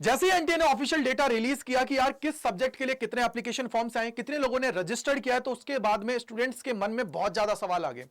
जैसे ही एनटीए ने official data release किया कि यार किस सब्जेक्ट के लिए कितने एप्लीकेशन फॉर्म्स आए, कितने लोगों ने रजिस्टर्ड किया है, तो उसके बाद में स्टूडेंट्स के मन में बहुत ज्यादा सवाल आ गए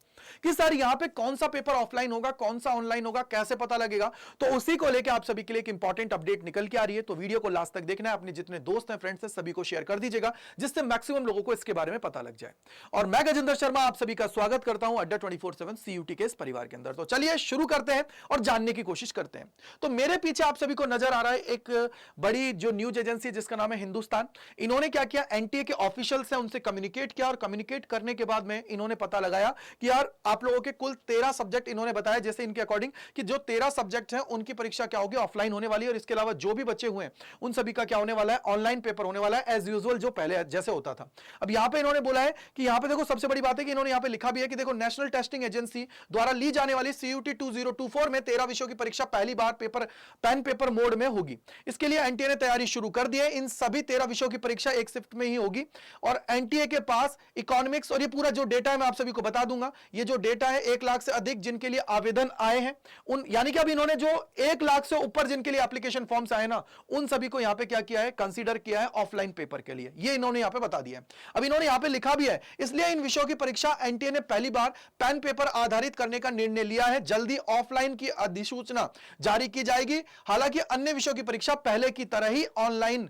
कि सर यहां पे कौन सा पेपर ऑफलाइन होगा, कौन सा ऑनलाइन होगा, कैसे पता लगेगा। तो उसी को लेकर आप सभी के लिए एक इंपॉर्टेंट अपडेट निकल के आ रही है। तो वीडियो को लास्ट तक देखना है, अपने जितने दोस्त हैं, फ्रेंड्स हैं, सभी को शेयर कर दीजिएगा, जिससे मैक्सिमम लोगों को इसके बारे में पता लग जाए। और मैं गजेंद्र शर्मा आप सभी का स्वागत करता हूं अड्डा 24/7 सीयूटी के इस परिवार के अंदर। तो चलिए शुरू करते हैं और जानने की कोशिश करते हैं। तो मेरे पीछे आप सभी को नजर आ रहा है एक बड़ी जो न्यूज एजेंसी जिसका नाम है हिंदुस्तान। इन्होंने क्या किया, एनटीए के ऑफिशियल्स हैं उनसे कम्युनिकेट किया, और कम्युनिकेट करने के बाद में इन्होंने पता लगाया कि यार आप लोगों के कुल 13 सब्जेक्ट, इन्होंने बताया जैसे इनके अकॉर्डिंग कि जो 13 सब्जेक्ट हैं उनकी परीक्षा क्या होगी, ऑफलाइन होने वाली है। और इसके अलावा जो भी बचे हुए हैं उन सभी का क्या होने वाला है, ऑनलाइन पेपर होने वाला है, एज यूजुअल जो पहले जैसे होता था। अब यहां पे इन्होंने बोला है कि यहां पे देखो सबसे बड़ी बात है कि इन्होंने यहां पे लिखा भी है कि देखो नेशनल टेस्टिंग एजेंसी द्वारा ली जाने वाली सीयूटी 2024 में 13 विषयों की परीक्षा पहली बार पेन पेपर मोड में होगी। इसके लिए एनटीए ने तैयारी शुरू कर दी है। इन सभी 13 विषयों की परीक्षा एक शिफ्ट में ही होगी। और एनटीए के पास इकोनॉमिक्स, और ये पूरा जो डेटा है मैं आप सभी को बता दूंगा, ये जो डेटा है 1 लाख से अधिक जिनके लिए आवेदन आए हैं उन, यानी कि अब इन्होंने जो 1 लाख से ऊपर जिनके लिए एप्लीकेशन फॉर्म्स आए ना, उन सभी को यहां पे क्या किया है, कंसीडर किया है ऑफलाइन पेपर के लिए। ये इन्होंने यहां पे बता दिया है। अब इन्होंने यहां पे लिखा भी है, इसलिए इन विषयों की परीक्षा एनटीए ने पहली बार पेन पेपर आधारित करने का निर्णय लिया है। जल्दी ऑफलाइन की अधिसूचना जारी की जाएगी। हालांकि अन्य विषयों की परीक्षा पहले की तरह ही ऑनलाइन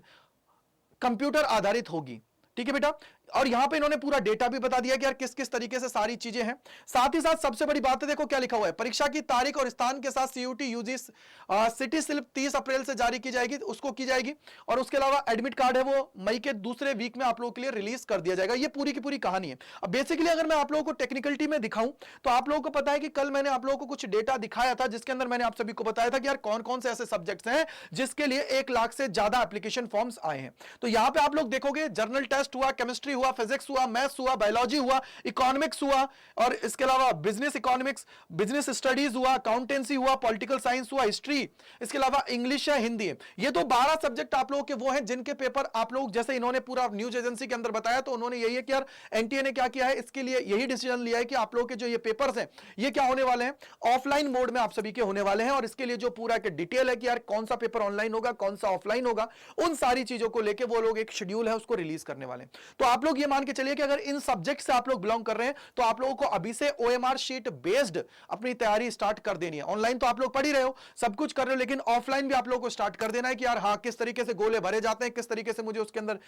कंप्यूटर आधारित होगी। ठीक है बेटा। और यहां पे इन्होंने पूरा डेटा भी बता दिया कि यार किस किस तरीके से सारी चीजें हैं। साथ ही साथ सबसे बड़ी बात है, देखो क्या लिखा हुआ है, परीक्षा की तारीख और स्थान के साथ सीयूटी यूजी सिटी स्लिप 30 अप्रैल से जारी की जाएगी, उसको की जाएगी। और उसके अलावा एडमिट कार्ड है वो मई के दूसरे वीक में आप लोगों के लिए रिलीज कर दिया जाएगा। ये पूरी की पूरी कहानी है। अब बेसिकली अगर मैं आप लोगों को टेक्निकलिटी में दिखाऊं तो आप लोगों को पता है कि कल मैंने आप लोगों को कुछ डेटा दिखाया था, जिसके अंदर मैंने आप सभी को बताया था कि यार कौन कौन से ऐसे सब्जेक्ट्स हैं जिसके लिए 1 लाख से ज्यादा एप्लीकेशन फॉर्म्स आए हैं। तो यहां पे आप लोग देखोगे जर्नल टेस्ट हुआ, केमिस्ट्री हुआ, फिजिक्स हुआ, मैथ्स हुआ, बायोलॉजी हुआ, इकोनॉमिक्स हुआ, और इसके अलावा बिजनेस इकोनॉमिक्स, बिजनेस स्टडीज हुआ, अकाउंटेंसी हुआ, पॉलिटिकल साइंस हुआ, हिस्ट्री, इसके अलावा इंग्लिश है, हिंदी है। ये तो 12 सब्जेक्ट आप लोगों के वो हैं जिनके पेपर आप लोग, जैसे इन्होंने पूरा न्यूज एजेंसी के अंदर बताया, तो उन्होंने यही है कि यार एनटीए ने क्या किया है, इसके लिए यही डिसीजन लिया है कि आप लोगों के जो ये पेपर्स हैं ये क्या होने वाले हैं, ऑफलाइन मोड में आप सभी के होने वाले हैं। और इसके लिए जो पूरा एक डिटेल है कि यार कौन सा पेपर ऑनलाइन होगा, कौन सा ऑफलाइन होगा, उन सारी चीजों को लेकर वो लोग एक शेड्यूल है उसको रिलीज करने वाले हैं। तो आप लोग ये मान के चलिए कि अगर इन सब्जेक्ट से आप लोग बिलोंग कर रहे हैं तो आप लोगों को अभी से ओएमआर शीट बेस्ड अपनी तैयारी स्टार्ट कर देनी है। ऑनलाइन तो आप लोग पढ़ ही रहे हो, सब कुछ कर रहे हो, लेकिन ऑफलाइन भी आप लोगों को स्टार्ट कर देना है कि यार हाँ किस तरीके से गोले भरे जाते हैं, किस तरीके से मुझे उसके अंदर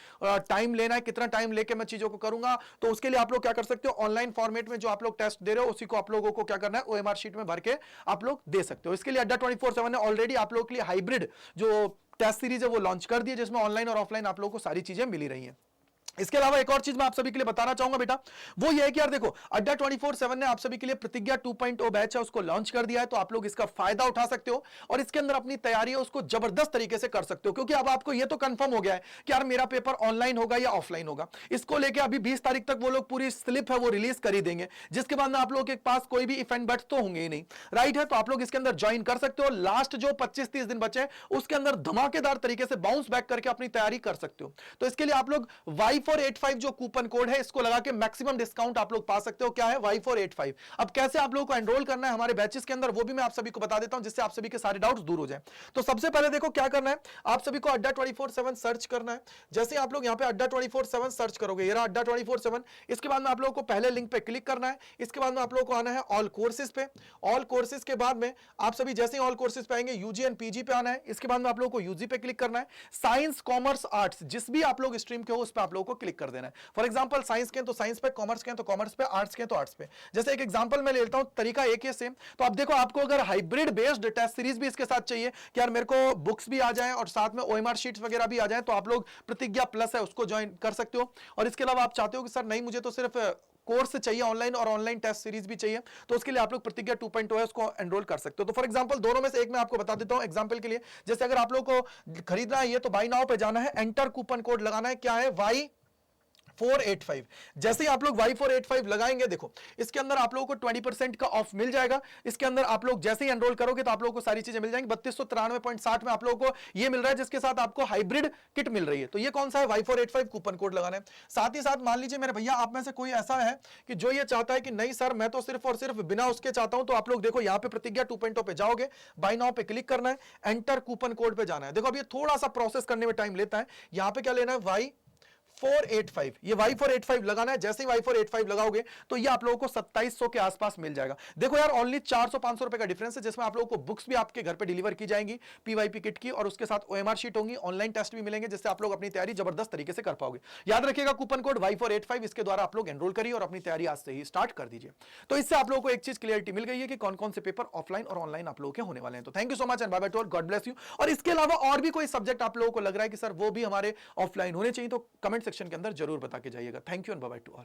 टाइम लेना है, कितना टाइम लेके मैं चीजों को करूंगा। तो उसके लिए आप लोग क्या कर सकते हो, ऑनलाइन फॉर्मेट में जो आप लोग टेस्ट दे रहे हो उसी को आप लोगों को क्या करना है, ओएमआर शीट में भर के आप लोग दे सकते हो। इसके लिए अड्डा 24/7 ने ऑलरेडी आप लोगों के लिए हाइब्रिड जो टेस्ट सीरीज है वो लॉन्च कर दी है, जिसमें ऑनलाइन और ऑफलाइन आप लोगों को सारी चीजें मिली रही हैं। इसके अलावा एक और चीज मैं आप सभी के लिए बताना चाहूंगा बेटा, वो ये है कि यार देखो अड्डा 24/7 ने आप सभी के लिए प्रतिज्ञा 2.0 बैच है उसको लॉन्च कर दिया है। तो आप लोग इसका फायदा उठा सकते हो और इसके अंदर अपनी तैयारी है उसको जबरदस्त तरीके से कर सकते हो, क्योंकि अब आपको ये तो कंफर्म हो गया है कि यार मेरा पेपर ऑनलाइन होगा या ऑफलाइन होगा। इसको लेकर अभी 20 तारीख तक वो लोग पूरी स्लिप है वो रिलीज कर ही देंगे, जिसके बाद में आप लोगों के पास कोई भी इफ एंड बट्स तो होंगे ही नहीं, राइट है। तो आप लोग इसके अंदर ज्वाइन कर सकते हो। लास्ट जो 25-30 दिन बचे उसके अंदर धमाकेदार तरीके से बाउंस बैक करके अपनी तैयारी कर सकते हो। तो इसके लिए आप लोग Y485 जो कूपन कोड है इसको लगा के मैक्सिमम डिस्काउंट आप लोग पा सकते हो। क्या है, Y485। अब कैसे आप लोगों को एनरोल करना है हमारे बैचेस के अंदर वो भी मैं आप सभी को बता देता हूं, जिससे आप सभी के सारे डाउट्स दूर हो जाए। तो सबसे पहले देखो क्या करना है, आप सभी को अड्डा 24/7 सर्च करना है। जैसे आप लोग यहां पे अड्डा 24/7 सर्च करोगे, ये रहा अड्डा 24/7। इसके बाद में आप लोगों को पहले लिंक पे क्लिक करना है। इसके बाद में आप लोगों को आना है ऑल कोर्सेज पे। ऑल कोर्सेज के बाद में आप सभी जैसे ही ऑल कोर्सेज पे आएंगे यूजी एंड पीजी पे आना है। इसके बाद में आप लोगों को यूजी पे क्लिक करना है। साइंस, कॉमर्स, आर्ट्स जिस भी आप लोग स्ट्रीम के हो उस पर आप लोगों को क्लिक कर देना है। फॉर एग्जांपल साइंस के तो साइंस पे, कॉमर्स के तो कॉमर्स पे, आर्ट्स के तो आर्ट्स पे। जैसे एक एग्जांपल मैं लेता हूं, तरीका एक ही सेम। तो अब देखो आपको अगर हाइब्रिड बेस्ड टेस्ट सीरीज भी इसके साथ चाहिए कि यार मेरे को बुक्स भी आ जाएं और साथ में ओएमआर शीट्स वगैरह भी आ जाएं, तो आप लोग प्रतिज्ञा प्लस है उसको ज्वाइन कर सकते हो। और इसके अलावा आप चाहते हो कि सर नहीं मुझे तो सिर्फ कोर्स चाहिए ऑनलाइन और ऑनलाइन टेस्ट सीरीज भी चाहिए, तो उसके लिए आप लोग प्रतिज्ञा 2.0 है उसको एनरोल कर सकते हो। तो फॉर एग्जांपल दोनों में से एक मैं आपको बता देता हूं एग्जांपल के लिए। जैसे अगर आप लोग को खरीदना है ये, तो बाय नाउ पे जाना है, एंटर कूपन कोड लगाना है, क्या है, 485। जैसे ही आप लोग Y485 लगाएंगे, देखो इसके अंदर आप लोगों को 20% का ऑफ मिल जाएगा। इसके अंदर आप लोग जैसे ही एनरोल करोगे तो आप लोगों को सारी चीजें मिल जाएंगी। 3293.60 में आप लोगों को ये मिल रहा है, जिसके साथ आपको हाइब्रिड किट मिल रही है। तो ये कौन सा है? Y485 कूपन कोड लगाना है। साथ ही साथ मान लीजिए मेरे भैया आप में से कोई ऐसा है कि जो ये चाहता है कि नहीं सर मैं तो सिर्फ और सिर्फ बिना उसके चाहता हूं, तो आप लोग देखो यहां पे प्रतिज्ञा 2.0 पे जाओगे, बाय नाउ पे क्लिक करना है, एंटर कूपन कोड पे जाना है। देखो अब ये थोड़ा सा प्रोसेस करने में टाइम लेता है। यहां पे क्या लेना है? Y485, ये Y485 लगाना है। जैसे ही Y485 लगाओगे तो ये आप लोगों को 2700 के आसपास मिल जाएगा। देखो यार ओनली 400-500 रुपए का डिफरेंस है, जिसमें आप लोगों को बुक्स भी आपके घर पे डिलीवर की जाएंगी पीवाईपी किट की, और उसके साथ OMR शीट होंगी, ऑनलाइन टेस्ट भी मिलेंगे, जिससे आप लोग अपनी तैयारी जबरदस्त तरीके से कर पाओगे। याद रखिएगा कूपन कोड Y485, इसके द्वारा आप लोग एनरोल करिए और अपनी तैयारी आज से ही स्टार्ट कर दीजिए। तो इससे आप लोगों को एक चीज क्लियरिटी मिल गई है कि कौन कौन से पेपर ऑफलाइन और ऑनलाइन आप लोगों के होने वाले हैं। तो thank you so much and bye bye to all, God bless you. और इसके अलावा और भी कोई सब्जेक्ट आप लोगों को लग रहा है कि सर वो भी हमारे ऑफलाइन होने चाहिए, तो कमेंट सेक्शन के अंदर जरूर बता के जाइएगा। Thank you and bye bye to all.